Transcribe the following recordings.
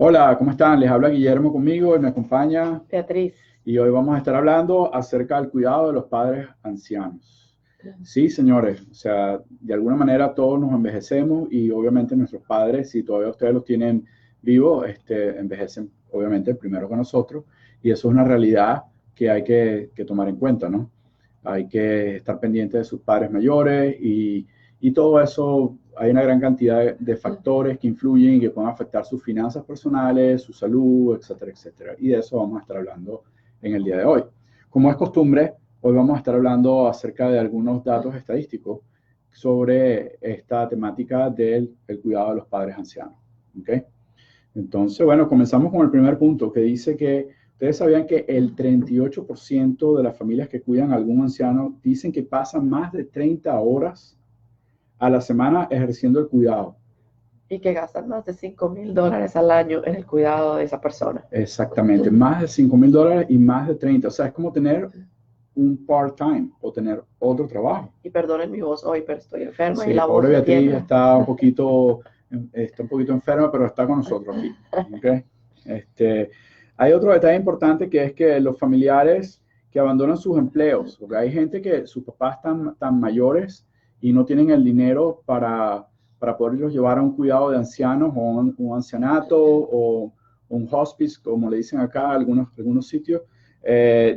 Hola, ¿cómo están? Les habla Guillermo conmigo y me acompaña Beatriz, y hoy vamos a estar hablando acerca del cuidado de los padres ancianos. Sí, señores, o sea, de alguna manera todos nos envejecemos y obviamente nuestros padres, si todavía ustedes los tienen vivos, envejecen obviamente primero que nosotros y eso es una realidad que hay que tomar en cuenta, ¿no? Hay que estar pendiente de sus padres mayores y todo eso, hay una gran cantidad de factores que influyen y que pueden afectar sus finanzas personales, su salud, etcétera, etcétera. Y de eso vamos a estar hablando en el día de hoy. Como es costumbre, hoy vamos a estar hablando acerca de algunos datos estadísticos sobre esta temática del el cuidado de los padres ancianos. ¿Okay? Entonces, bueno, comenzamos con el primer punto que dice que ustedes sabían que el 38% de las familias que cuidan a algún anciano dicen que pasan más de 30 horas a la semana ejerciendo el cuidado. y que gastan más de $5,000 al año en el cuidado de esa persona. Exactamente, más de $5,000 y más de 30. O sea, es como tener un part-time o tener otro trabajo. Y perdonen mi voz hoy, pero estoy enferma y Sí, la voz pobre me Beatriz tiembla. está un poquito enferma, pero está con nosotros aquí. ¿Okay? Este, hay otro detalle importante que es que los familiares que abandonan sus empleos, porque hay gente que sus papás están tan mayores y no tienen el dinero para poderlos llevar a un cuidado de ancianos o un ancianato o un hospice, como le dicen acá algunos sitios,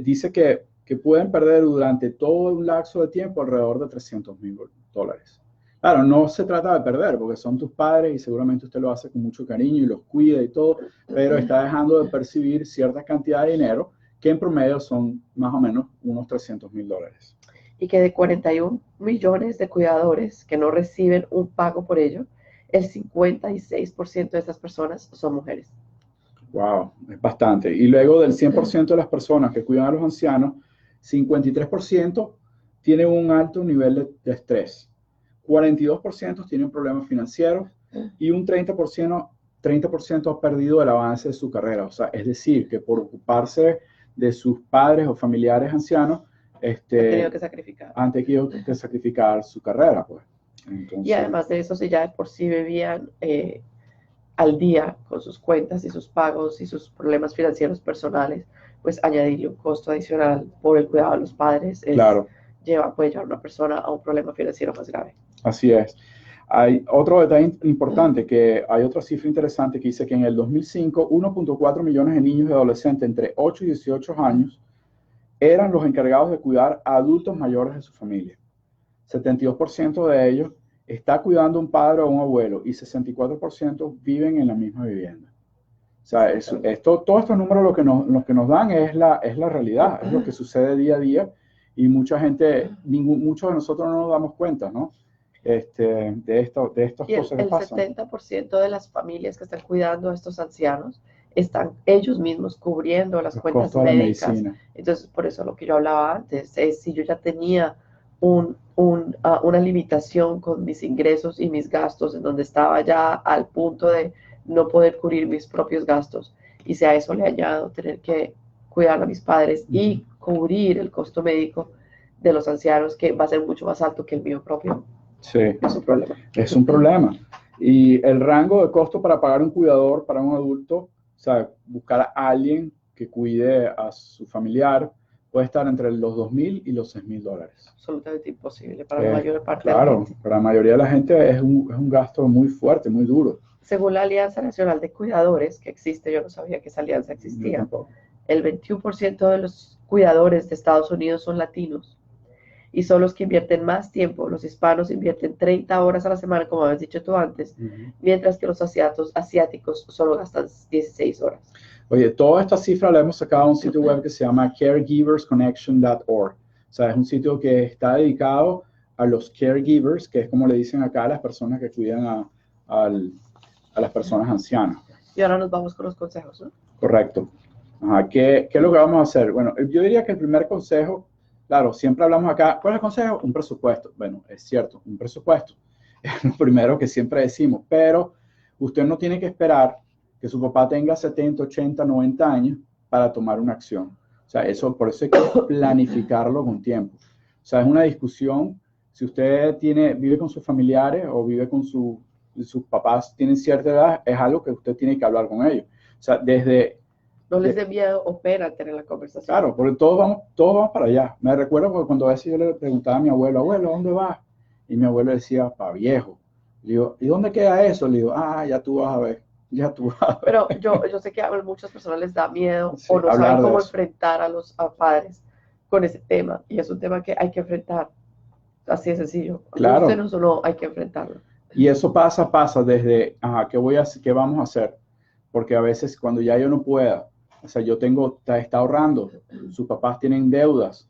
dice que pueden perder durante todo un lapso de tiempo alrededor de $300,000. Claro, no se trata de perder, porque son tus padres y seguramente usted lo hace con mucho cariño y los cuida y todo, pero está dejando de percibir cierta cantidad de dinero que en promedio son más o menos unos $300,000. Y que de 41 millones de cuidadores que no reciben un pago por ello, el 56% de estas personas son mujeres. Wow, es bastante. Y luego del 100% de las personas que cuidan a los ancianos, 53% tienen un alto nivel de estrés, 42% tienen problemas financieros y un 30% ha perdido el avance de su carrera. O sea, es decir, que por ocuparse de sus padres o familiares ancianos, Han tenido que sacrificar. han tenido que sacrificar su carrera, pues. Y Entonces, además de eso, si ya de por sí bebían al día con sus cuentas y sus pagos y sus problemas financieros personales, pues añadirle un costo adicional por el cuidado de los padres claro, puede llevar a una persona a un problema financiero más grave. así es. Hay otro detalle importante, que hay otra cifra interesante que dice que en el 2005, 1.4 millones de niños y adolescentes entre 8 y 18 años eran los encargados de cuidar a adultos mayores de su familia. 72% de ellos está cuidando a un padre o un abuelo y 64% viven en la misma vivienda. O sea, todos estos números lo que nos dan es la realidad, es lo que sucede día a día y mucha gente, muchos de nosotros no nos damos cuenta, ¿no? De estas Y cosas que el pasan. 70% de las familias que están cuidando a estos ancianos están ellos mismos cubriendo las Los cuentas costos de la médicas. medicina. Entonces, por eso lo que yo hablaba antes es si yo ya tenía una limitación con mis ingresos y mis gastos, en donde estaba ya al punto de no poder cubrir mis propios gastos, y si a eso le añado tener que cuidar a mis padres y cubrir el costo médico de los ancianos, que va a ser mucho más alto que el mío propio, Sí, es un problema. es un problema. Y el rango de costo para pagar un cuidador para un adulto, o sea, buscar a alguien que cuide a su familiar, puede estar entre los $2,000 y los $6,000. Absolutamente imposible para la mayor parte de la Claro, gente. para la mayoría de la gente es un gasto muy fuerte, muy duro. Según la Alianza Nacional de Cuidadores, que existe, yo no sabía que esa alianza Yo existía, tampoco. el 21% de los cuidadores de Estados Unidos son latinos y son los que invierten más tiempo. Los hispanos invierten 30 horas a la semana, como habías dicho tú antes, mientras que los asiáticos solo gastan 16 horas. Oye, toda esta cifra la hemos sacado a un sitio web que se llama caregiversconnection.org. O sea, es un sitio que está dedicado a los caregivers, que es como le dicen acá a las personas que cuidan a las personas ancianas. Y ahora nos vamos con los consejos, ¿no? Correcto. Ajá. ¿Qué es lo que vamos a hacer? Bueno, yo diría que el primer consejo, claro, siempre hablamos acá, ¿cuál es el consejo? Un presupuesto. Bueno, es cierto, un presupuesto. Es lo primero que siempre decimos, pero usted no tiene que esperar que su papá tenga 70, 80, 90 años para tomar una acción. O sea, por eso hay que planificarlo con tiempo. O sea, es una discusión. Si usted vive con sus familiares o vive con sus papás tienen cierta edad, es algo que usted tiene que hablar con ellos. O sea, No les dé miedo, opera tener la conversación. Claro, porque todos vamos para allá. Me recuerdo porque cuando a veces yo le preguntaba a mi abuelo, abuelo, ¿a dónde vas? Y mi abuelo decía, para viejo. Le digo, ¿y dónde queda eso? Le digo, ya tú vas a ver, ya tú vas a ver. Pero yo sé que a muchas personas les da miedo Sí, o no saben hablar de cómo eso. enfrentar a los padres con ese tema. Y es un tema que hay que enfrentar. Así de sencillo. Claro, Gústenos o no, hay que enfrentarlo. y eso pasa desde, ¿qué vamos a hacer? Porque a veces cuando ya yo no pueda, o sea, está ahorrando, sus papás tienen deudas,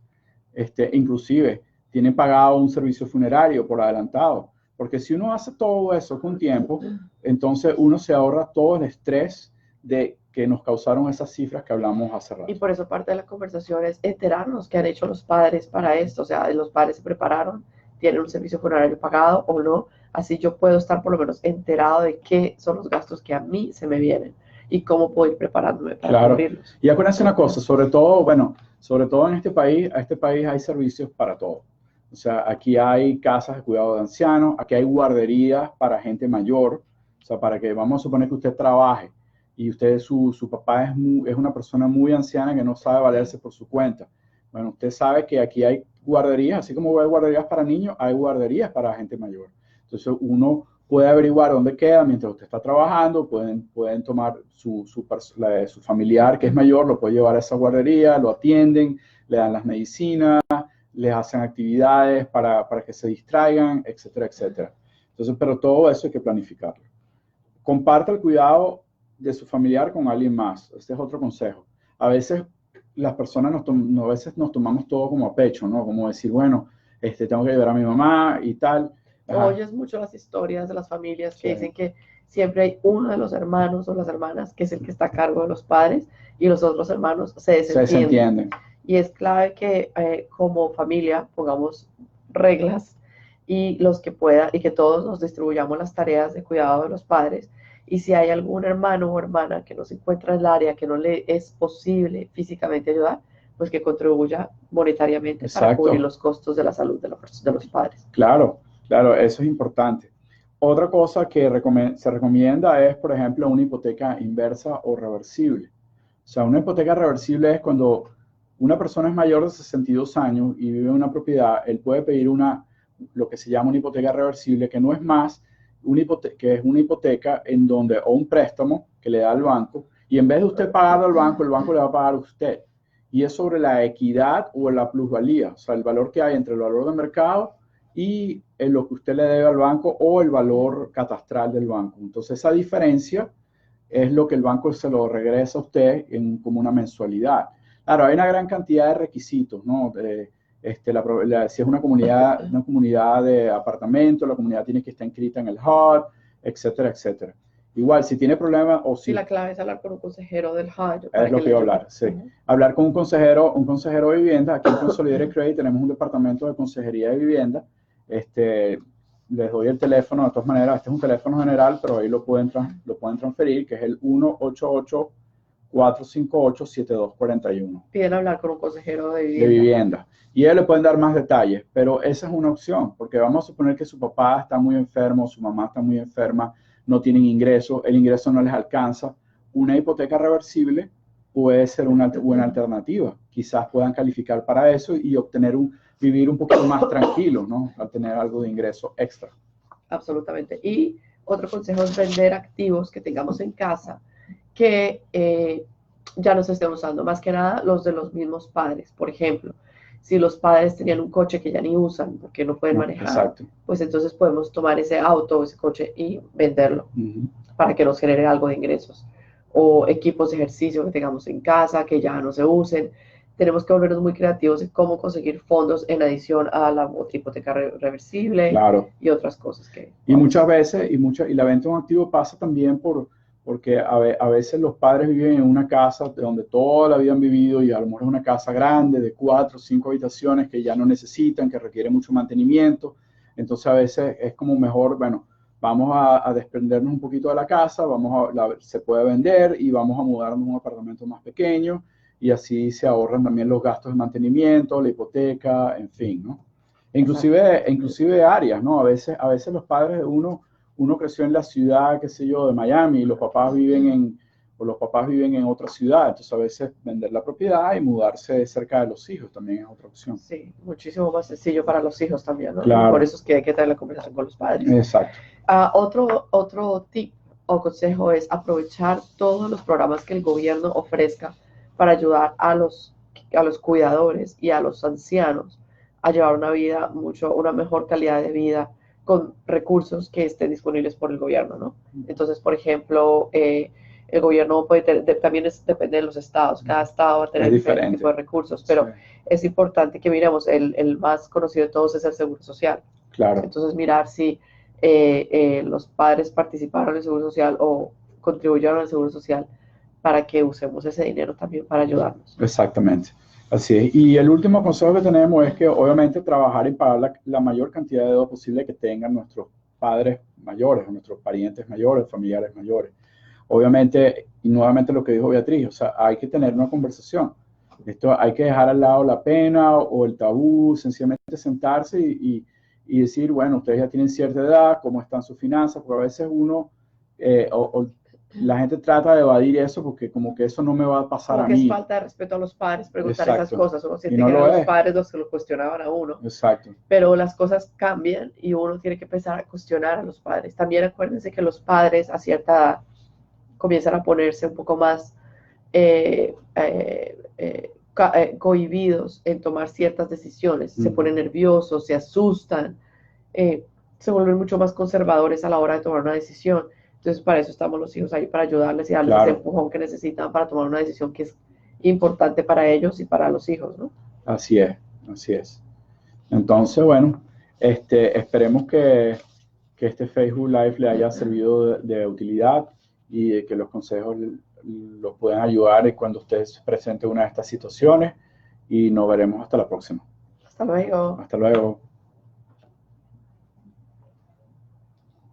inclusive tienen pagado un servicio funerario por adelantado. Porque si uno hace todo eso con tiempo, entonces uno se ahorra todo el estrés de que nos causaron esas cifras que hablamos hace rato. Y por eso parte de la conversación es enterarnos qué han hecho los padres para esto. O sea, los padres se prepararon, tienen un servicio funerario pagado o no. Así yo puedo estar por lo menos enterado de qué son los gastos que a mí se me vienen y cómo puedo ir preparándome para cubrirlos. Y acuérdense una cosa, sobre todo en este país hay servicios para todo. O sea, aquí hay casas de cuidado de ancianos, aquí hay guarderías para gente mayor, o sea, para que vamos a suponer que usted trabaje y su papá es una persona muy anciana que no sabe valerse por su cuenta. Bueno, usted sabe que aquí hay guarderías, así como hay guarderías para niños, hay guarderías para gente mayor. Entonces, uno puede averiguar dónde queda mientras usted está trabajando, pueden tomar su familiar que es mayor, lo puede llevar a esa guardería, lo atienden, le dan las medicinas, les hacen actividades para que se distraigan, etcétera, etcétera. Entonces, pero todo eso hay que planificarlo. Comparta el cuidado de su familiar con alguien más. Este es otro consejo. A veces las personas a veces nos tomamos todo como a pecho, ¿no? Como decir, bueno, tengo que ayudar a mi mamá y tal. Oyes mucho las historias de las familias que dicen que siempre hay uno de los hermanos o las hermanas que es el que está a cargo de los padres y los otros hermanos se desentienden. Y es clave que como familia pongamos reglas y los que pueda y que todos nos distribuyamos las tareas de cuidado de los padres. Y si hay algún hermano o hermana que no se encuentra en el área, que no le es posible físicamente ayudar, pues que contribuya monetariamente para cubrir los costos de la salud de los padres. Claro, eso es importante. Otra cosa que se recomienda es, por ejemplo, una hipoteca inversa o reversible. O sea, una hipoteca reversible es cuando una persona es mayor de 62 años y vive en una propiedad, él puede pedir lo que se llama una hipoteca reversible, que no es más que es una hipoteca en donde, o un préstamo que le da al banco, y en vez de usted pagarle al banco, el banco le va a pagar a usted. Y es sobre la equidad o la plusvalía, o sea, el valor que hay entre el valor de mercado y lo que usted le debe al banco o el valor catastral del banco. Entonces, esa diferencia es lo que el banco se lo regresa a usted como una mensualidad. Claro, hay una gran cantidad de requisitos, ¿no? Si es una comunidad de apartamentos, la comunidad tiene que estar inscrita en el HUD, etcétera, etcétera. Igual, si tiene problemas o si... Sí, la clave es hablar con un consejero del HUD. Es lo que iba a hablar, sí. Hablar con un consejero de vivienda. Aquí en Consolidated Credit tenemos un departamento de consejería de vivienda. Les doy el teléfono, de todas maneras, este es un teléfono general, pero ahí lo pueden transferir, que es el 1-888-458-7241. Piden hablar con un consejero de vivienda. Y ellos le pueden dar más detalles, pero esa es una opción, porque vamos a suponer que su papá está muy enfermo, su mamá está muy enferma, no tienen ingresos, el ingreso no les alcanza. Una hipoteca reversible puede ser una buena alternativa. Quizás puedan calificar para eso y vivir un poquito más tranquilo, ¿no? Al tener algo de ingreso extra. Absolutamente. Y otro consejo es vender activos que tengamos en casa que ya no se estén usando. Más que nada los de los mismos padres. Por ejemplo, si los padres tenían un coche que ya ni usan porque no pueden manejar, exacto, pues entonces podemos tomar ese auto o ese coche y venderlo para que nos genere algo de ingresos. O equipos de ejercicio que tengamos en casa que ya no se usen. Tenemos que volvernos muy creativos en cómo conseguir fondos en adición a la hipoteca reversible, claro, y otras cosas que... Y muchas veces, y la venta de un activo pasa también porque a veces los padres viven en una casa donde toda la vida han vivido y a lo mejor es una casa grande de 4 o 5 habitaciones que ya no necesitan, que requiere mucho mantenimiento. Entonces a veces es como mejor, bueno, vamos a desprendernos un poquito de la casa, se puede vender y vamos a mudarnos a un apartamento más pequeño y así se ahorran también los gastos de mantenimiento, la hipoteca, en fin, ¿no? Inclusive áreas, ¿no? A veces los padres de uno uno creció en la ciudad, qué sé yo, de Miami, y los papás viven en otra ciudad, entonces a veces vender la propiedad y mudarse cerca de los hijos también es otra opción. Sí, muchísimo más sencillo para los hijos también, ¿no? Claro. Y por eso es que hay que tener la conversación con los padres. Exacto. Otro tip o consejo es aprovechar todos los programas que el gobierno ofrezca para ayudar a los cuidadores y a los ancianos a llevar una mejor calidad de vida con recursos que estén disponibles por el gobierno, ¿no? Entonces, por ejemplo, el gobierno puede también depende de los estados, cada estado va a tener diferentes tipos de recursos, pero sí, es importante que miremos, el más conocido de todos es el Seguro Social. Claro. Entonces, mirar si los padres participaron en el Seguro Social o contribuyeron al Seguro Social para que usemos ese dinero también para ayudarnos. Exactamente. Así es. Y el último consejo que tenemos es que obviamente trabajar y pagar la mayor cantidad de deuda posible que tengan nuestros padres mayores, nuestros parientes mayores, familiares mayores. Obviamente, y nuevamente lo que dijo Beatriz, o sea, hay que tener una conversación. Esto hay que dejar al lado la pena o el tabú, sencillamente sentarse y decir, bueno, ustedes ya tienen cierta edad, ¿cómo están sus finanzas? Porque a veces la gente trata de evadir eso porque como que eso no me va a pasar como a que mí. Es falta de respeto a los padres preguntar Exacto. Esas cosas. Uno siente no que eran los es. padres los que lo cuestionaban a uno. Exacto. Pero las cosas cambian y uno tiene que empezar a cuestionar a los padres. También acuérdense que los padres a cierta edad comienzan a ponerse un poco más cohibidos en tomar ciertas decisiones. Se ponen nerviosos, se asustan, se vuelven mucho más conservadores a la hora de tomar una decisión. Entonces, para eso estamos los hijos ahí, para ayudarles y darles ese empujón que necesitan para tomar una decisión que es importante para ellos y para los hijos, ¿no? Así es, así es. Entonces, bueno, esperemos que este Facebook Live le haya servido de utilidad y que los consejos los puedan ayudar cuando ustedes presenten una de estas situaciones y nos veremos hasta la próxima. Hasta luego. Hasta luego.